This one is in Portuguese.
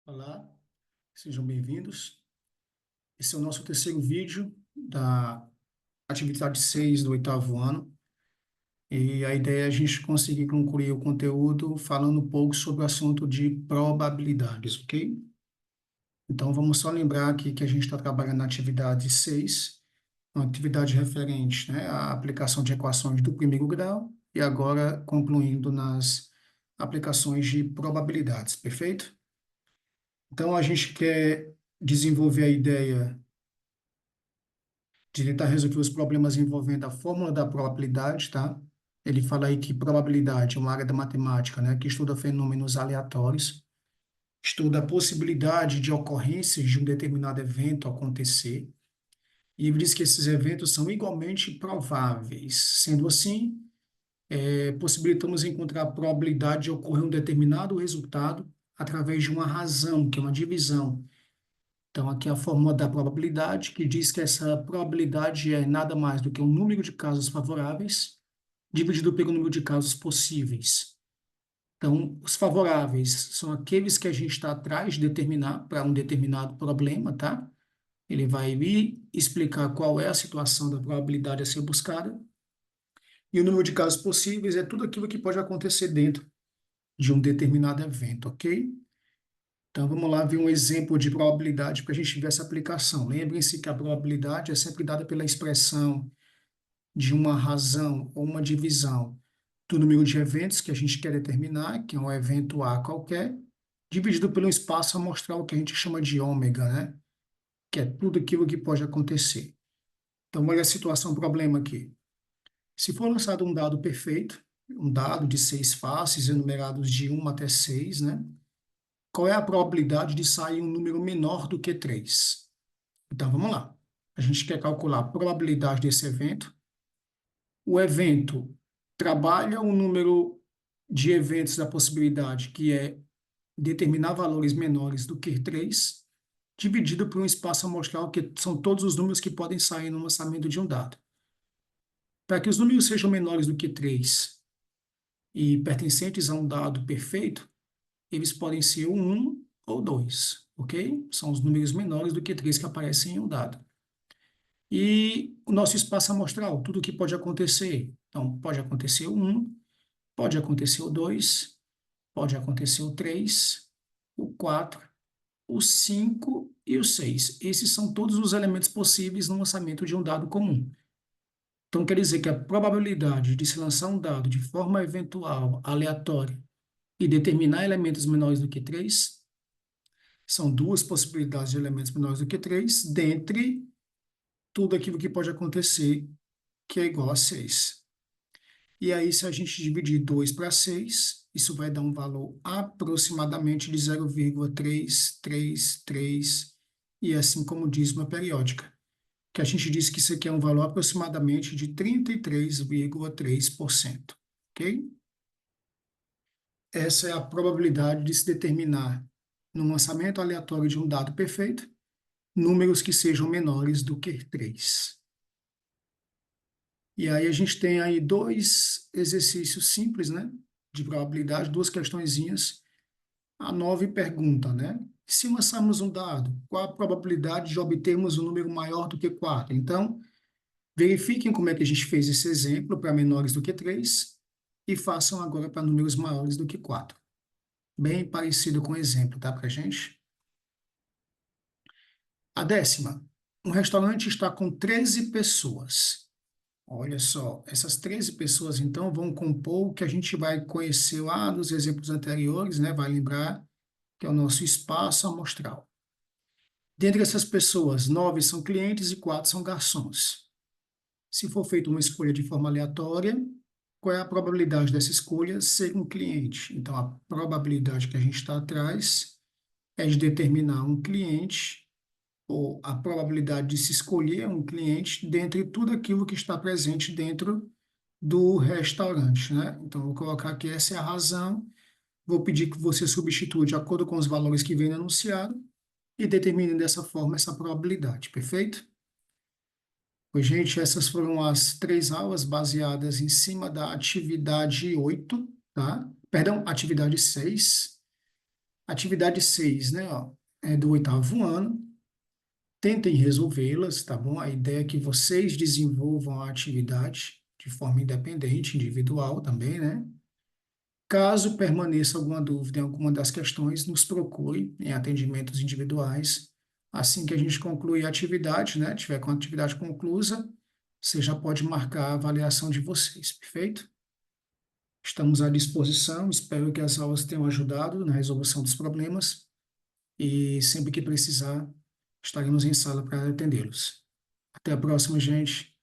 Olá, sejam bem-vindos. Esse é o nosso terceiro vídeo da atividade 6 do oitavo ano. E a ideia é a gente conseguir concluir o conteúdo falando um pouco sobre o assunto de probabilidades, ok? Então, vamos só lembrar aqui que a gente está trabalhando na atividade 6, uma atividade referente, né, à aplicação de equações do primeiro grau, e agora concluindo nas aplicações de probabilidades, perfeito? Então, a gente quer desenvolver a ideia de tentar resolver os problemas envolvendo a fórmula da probabilidade, tá? Ele fala aí que probabilidade é uma área da matemática, né, que estuda fenômenos aleatórios, estuda a possibilidade de ocorrências de um determinado evento acontecer, e ele diz que esses eventos são igualmente prováveis. Sendo assim, possibilitamos encontrar a probabilidade de ocorrer um determinado resultado através de uma razão, que é uma divisão. Então, aqui é a fórmula da probabilidade, que diz que essa probabilidade é nada mais do que o número de casos favoráveis dividido pelo número de casos possíveis. Então, os favoráveis são aqueles que a gente está atrás de determinar para um determinado problema, tá? Ele vai me explicar qual é a situação da probabilidade a ser buscada. E o número de casos possíveis é tudo aquilo que pode acontecer dentro de um determinado evento, ok? Então, vamos lá ver um exemplo de probabilidade para a gente ver essa aplicação. Lembrem-se que a probabilidade é sempre dada pela expressão de uma razão ou uma divisão do número de eventos que a gente quer determinar, que é um evento A qualquer, dividido pelo espaço amostral que a gente chama de ômega, né? Que é tudo aquilo que pode acontecer. Então, olha a situação, problema aqui. Se for lançado um dado perfeito, um dado de 6 faces, enumerados de 1 até 6, né? Qual é a probabilidade de sair um número menor do que 3? Então, vamos lá. A gente quer calcular a probabilidade desse evento. O evento trabalha o número de eventos da possibilidade, que é determinar valores menores do que 3, dividido por um espaço amostral, que são todos os números que podem sair no lançamento de um dado. Para que os números sejam menores do que 3 e pertencentes a um dado perfeito, eles podem ser o 1 ou 2, ok? São os números menores do que 3 que aparecem em um dado. E o nosso espaço amostral, tudo o que pode acontecer. Então, pode acontecer o 1, pode acontecer o 2, pode acontecer o 3, o 4, o 5 e o 6. Esses são todos os elementos possíveis no lançamento de um dado comum. Então, quer dizer que a probabilidade de se lançar um dado de forma eventual, aleatória, e determinar elementos menores do que 3, são duas possibilidades de elementos menores do que 3, dentre tudo aquilo que pode acontecer, que é igual a 6. E aí, se a gente dividir 2 para 6, isso vai dar um valor aproximadamente de 0,333, e assim como diz uma periódica, que a gente diz que isso aqui é um valor aproximadamente de 33,3%, ok? Essa é a probabilidade de se determinar, no lançamento aleatório de um dado perfeito, números que sejam menores do que 3. E aí a gente tem aí dois exercícios simples, né, de probabilidade, duas questõezinhas. A 9 pergunta, né, se lançarmos um dado, qual a probabilidade de obtermos um número maior do que 4? Então, verifiquem como é que a gente fez esse exemplo para menores do que 3 e façam agora para números maiores do que 4. Bem parecido com o exemplo, tá, para gente? A 10ª. Um restaurante está com 13 pessoas. Olha só, essas 13 pessoas, então, vão compor o que a gente vai conhecer lá nos exemplos anteriores, né? Vai lembrar que é o nosso espaço amostral. Dentre essas pessoas, 9 são clientes e 4 são garçons. Se for feita uma escolha de forma aleatória, qual é a probabilidade dessa escolha ser um cliente? Então, a probabilidade que a gente está atrás é de determinar um cliente, ou a probabilidade de se escolher um cliente dentre tudo aquilo que está presente dentro do restaurante, né? Então, vou colocar que essa é a razão. Vou pedir que você substitua de acordo com os valores que vem no enunciado e determine dessa forma essa probabilidade, perfeito? Pois, gente, essas foram as 3 aulas baseadas em cima da atividade 8, tá? Perdão, atividade 6. Atividade 6, né, ó, é do oitavo ano. Tentem resolvê-las, tá bom? A ideia é que vocês desenvolvam a atividade de forma independente, individual também, né? Caso permaneça alguma dúvida em alguma das questões, nos procure em atendimentos individuais. Assim que a gente concluir a atividade, né? Tiver com a atividade conclusa, você já pode marcar a avaliação de vocês, perfeito? Estamos à disposição, espero que as aulas tenham ajudado na resolução dos problemas e sempre que precisar, estaremos em sala para atendê-los. Até a próxima, gente.